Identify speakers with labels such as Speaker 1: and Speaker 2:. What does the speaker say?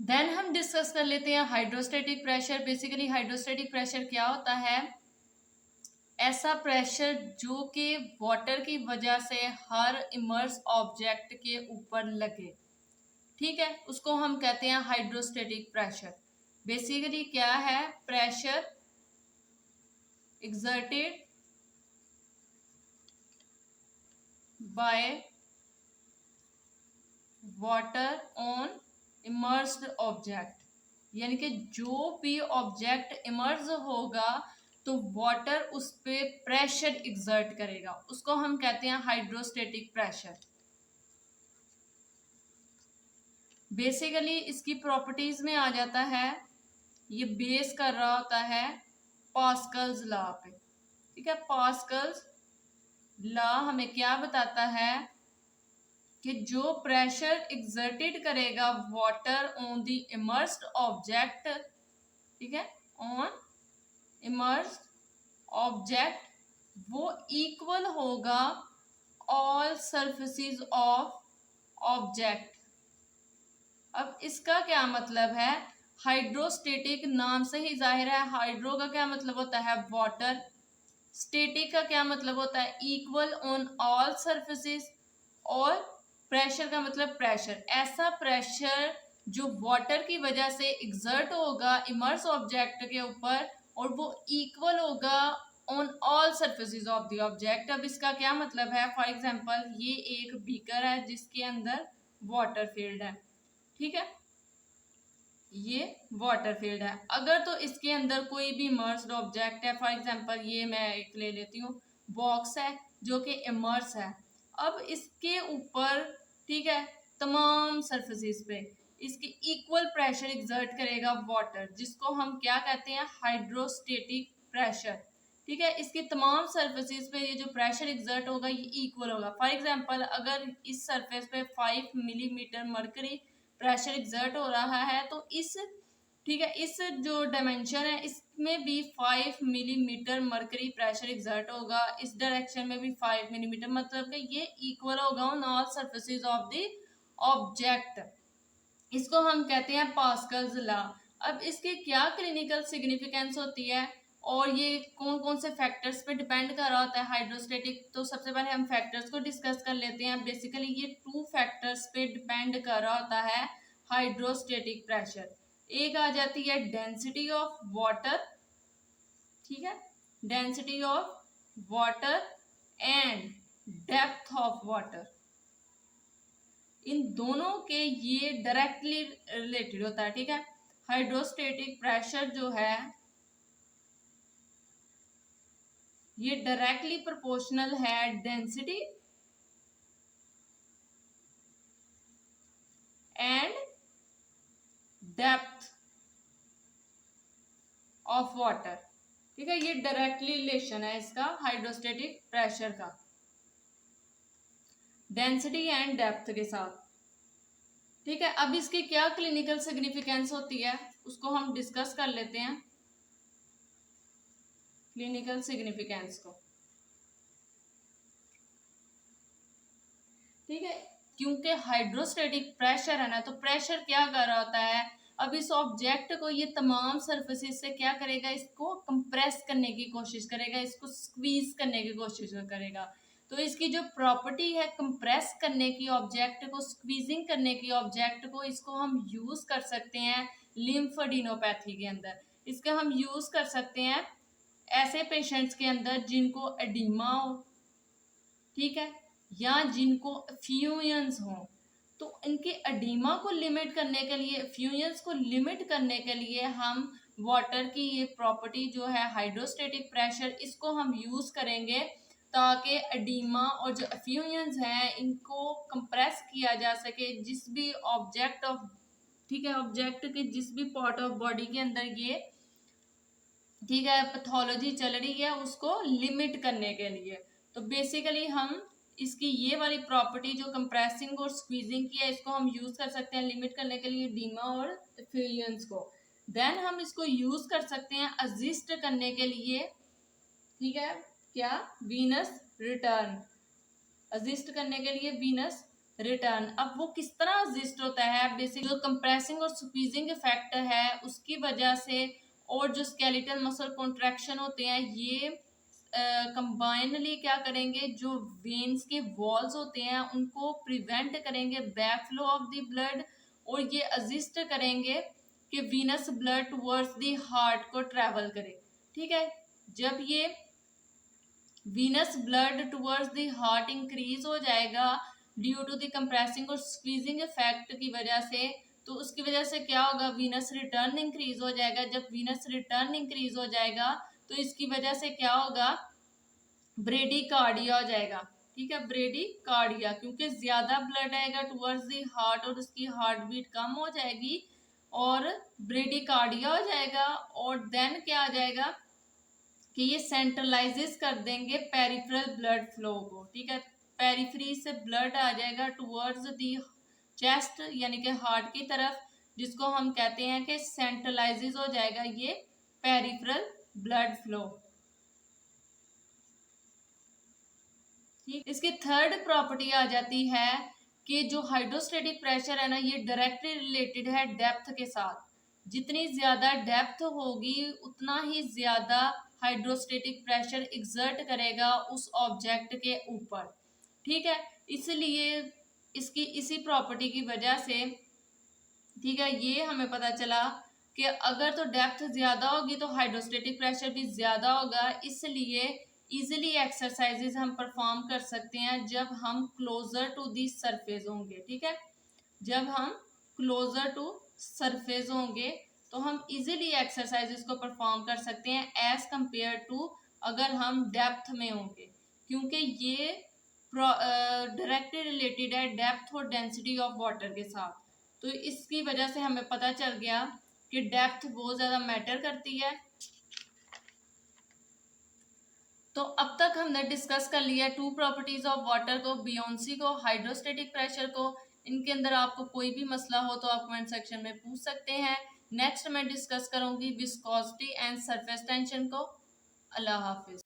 Speaker 1: Then हम discuss कर लेते हैं hydrostatic pressure. Basically hydrostatic pressure क्या होता है? ऐसा प्रेशर जो कि वाटर की वजह से हर इमर्स ऑब्जेक्ट के ऊपर लगे, ठीक है, उसको हम कहते हैं हाइड्रोस्टेटिक प्रेशर। बेसिकली क्या है? Pressure exerted by water on immersed object, यानी कि जो भी ऑब्जेक्ट इमर्ज होगा तो वाटर उस पे प्रेशर एक्सर्ट करेगा, उसको हम कहते हैं हाइड्रोस्टेटिक प्रेशर। बेसिकली इसकी प्रॉपर्टीज में आ जाता है, ये बेस कर रहा होता है पास्कल्स लॉ पे, ठीक है। पास्कल्स लॉ हमें क्या बताता है कि जो प्रेशर एक्सर्टेड करेगा water on the immersed object, ठीक है, ऑन इमर्स्ड ऑब्जेक्ट, वो इक्वल होगा ऑल सरफेसेस ऑफ ऑब्जेक्ट। अब इसका क्या मतलब है? हाइड्रोस्टेटिक नाम से ही जाहिर है, हाइड्रो का क्या मतलब होता है? वाटर। स्टेटिक का क्या मतलब होता है? Equal on all surfaces. और प्रेशर का मतलब प्रेशर, ऐसा प्रेशर जो वाटर की वजह से एक्सर्ट होगा इमर्स ऑब्जेक्ट के ऊपर और वो इक्वल होगा on all surfaces of the object. अब इसका क्या मतलब है? फॉर एग्जांपल ये एक बीकर है जिसके अंदर वाटर फील्ड है, ठीक है, ये वाटर फील्ड है। अगर तो इसके अंदर कोई भी इमर्स्ड ऑब्जेक्ट है, फॉर एग्जांपल ये मैं एक ले लेती हूँ, बॉक्स है जो कि इमर्स है। अब इसके ऊपर, ठीक है, तमाम सरफेसेस पे इसके इक्वल प्रेशर एक्सर्ट करेगा वाटर, जिसको हम क्या कहते हैं? हाइड्रोस्टेटिक प्रेशर, ठीक है। इसके तमाम सरफेसेस पे ये जो प्रेशर एक्सर्ट होगा ये इक्वल होगा। फॉर एग्जांपल अगर इस सरफेस पे 5 मिलीमीटर मरकरी प्रेशर एक्सर्ट हो रहा है तो इस, ठीक है, इस जो डायमेंशन है इसमें भी 5 मिलीमीटर मरकरी प्रेशर एक्सर्ट होगा, इस डायरेक्शन में भी 5 मिलीमीटर, मतलब कि ये इक्वल होगा on all surfaces of the object. इसको हम कहते हैं पास्कल्स लॉ। अब इसकी क्या क्लिनिकल सिग्निफिकेंस होती है और ये कौन कौन से फैक्टर्स पे डिपेंड कर रहा होता है हाइड्रोस्टेटिक? तो सबसे पहले हम फैक्टर्स को डिस्कस कर लेते हैं। बेसिकली ये 2 फैक्टर्स पे डिपेंड कर रहा होता है हाइड्रोस्टेटिक प्रेशर। एक आ जाती है डेंसिटी ऑफ वाटर, ठीक है, density of water and depth of water. इन दोनों के ये डायरेक्टली रिलेटेड होता है, ठीक है। हाइड्रोस्टेटिक प्रेशर जो है ये डायरेक्टली प्रोपोर्शनल है density and depth of water, ठीक है। ये डायरेक्टली रिलेशन है इसका हाइड्रोस्टेटिक प्रेशर का डेंसिटी एंड डेप्थ के साथ, ठीक है। अब इसकी क्या क्लिनिकल सिग्निफिकेंस होती है उसको हम डिस्कस कर लेते हैं, क्लिनिकल सिग्निफिकेंस को, ठीक है। क्योंकि हाइड्रोस्टेटिक प्रेशर है ना, तो प्रेशर क्या कर रहा होता है? अब इस ऑब्जेक्ट को ये तमाम सरफेसेस से क्या करेगा? इसको कंप्रेस करने की कोशिश करेगा, इसको स्क्वीज करने की कोशिश करेगा। तो इसकी जो प्रॉपर्टी है कंप्रेस करने की, ऑब्जेक्ट को स्क्वीजिंग करने की ऑब्जेक्ट को, इसको हम यूज कर सकते हैं लिम्फेडिनोपैथी के अंदर। इसका हम यूज कर सकते हैं ऐसे पेशेंट्स के अंदर जिनको एडिमा हो, ठीक है, या जिनको फ्यूजन्स हो। तो इनके एडिमा को लिमिट करने के लिए, फ्यूजन्स को लिमिट करने के लिए हम वाटर की ये प्रॉपर्टी जो है हाइड्रोस्टेटिक प्रेशर, इसको हम यूज करेंगे ताकि एडिमा और जो फ्यूजन्स हैं इनको कंप्रेस किया जा सके जिस भी ऑब्जेक्ट ऑफ, ठीक है, ऑब्जेक्ट के जिस भी पार्ट ऑफ बॉडी के अंदर ये, ठीक है, पैथोलॉजी चल रही है उसको लिमिट करने के लिए। तो बेसिकली हम इसकी ये वाली प्रॉपर्टी जो कंप्रेसिंग और स्क्वीजिंग की है इसको हम यूज कर सकते हैं लिमिट करने के लिए डीमा और फ्यूजन्स को। देन हम इसको यूज कर सकते हैं असिस्ट करने के लिए, ठीक है, क्या? वीनस रिटर्न, असिस्ट करने के लिए वीनस रिटर्न। अब वो किस तरह एग्जिस्ट होता है, बेसिक जो कंप्रेसिंग और स्क्वीजिंग इफेक्ट है उसकी वजह से, और जो स्केलेटल मसल कॉन्ट्रैक्शन होते हैं, ये कंबाइनली क्या करेंगे, जो वेन्स के वॉल्स होते हैं उनको प्रिवेंट करेंगे back flow of the blood, और ये असिस्ट करेंगे कि venous blood towards the heart को ट्रेवल करे। ठीक है, जब ये venous blood towards the heart increase हो जाएगा ड्यू टू द कंप्रेसिंग और स्क्वीजिंग इफेक्ट की वजह से, तो उसकी वजह से क्या होगा, वीनस रिटर्न इंक्रीज हो जाएगा। जब वीनस रिटर्न इंक्रीज हो जाएगा तो इसकी वजह से क्या होगा, ब्रेडिकार्डिया हो जाएगा। ठीक है, ब्रेडिकार्डिया, क्योंकि ज्यादा ब्लड आएगा टुवर्ड्स द हार्ट और उसकी हार्ट बीट कम हो जाएगी और ब्रेडिकार्डिया हो जाएगा। और देन क्या आ जाएगा कि ये सेंट्रलाइजेस कर देंगे पेरिफेरल ब्लड फ्लो को। ठीक है, पेरिफेरी से ब्लड आ जाएगा टुवर्ड्स दी चेस्ट यानी कि हार्ट की तरफ, जिसको हम कहते हैं कि सेंट्रलाइजेस हो जाएगा ये पेरिफेरल ब्लड फ्लो। ठीक, इसकी थर्ड प्रॉपर्टी आ जाती है कि जो हाइड्रोस्टेटिक प्रेशर है ना, ये डायरेक्टली रिलेटेड है डेप्थ के साथ। जितनी ज्यादा डेप्थ होगी उतना ही ज्यादा हाइड्रोस्टेटिक प्रेशर एक्सर्ट करेगा उस ऑब्जेक्ट के ऊपर। ठीक है, इसलिए इसकी इसी प्रॉपर्टी की वजह से, ठीक है, ये हमें पता चला कि अगर तो डेप्थ ज्यादा होगी तो हाइड्रोस्टेटिक प्रेशर भी ज्यादा होगा। इसलिए इजीली एक्सरसाइजेज हम परफॉर्म कर सकते हैं जब हम क्लोजर टू दी सरफेस होंगे। ठीक है, जब हम क्लोजर टू सरफेस होंगे तो हम इजीली एक्सरसाइजेस को परफॉर्म कर सकते हैं एज कंपेयर टू अगर हम डेप्थ में होंगे, क्योंकि ये डायरेक्टली रिलेटेड है डेप्थ और डेंसिटी ऑफ वाटर के साथ। तो इसकी वजह से हमें पता चल गया कि डेप्थ बहुत ज़्यादा मैटर करती है। तो अब तक हमने डिस्कस कर लिया टू प्रॉपर्टीज ऑफ वाटर को, बियोंसी को, हाइड्रोस्टेटिक प्रेशर को। इनके अंदर आपको कोई भी मसला हो तो आप कमेंट सेक्शन में पूछ सकते हैं। नेक्स्ट मैं डिस्कस करूंगी विस्कोसिटी एंड सरफेस टेंशन को। अल्लाह हाफिज।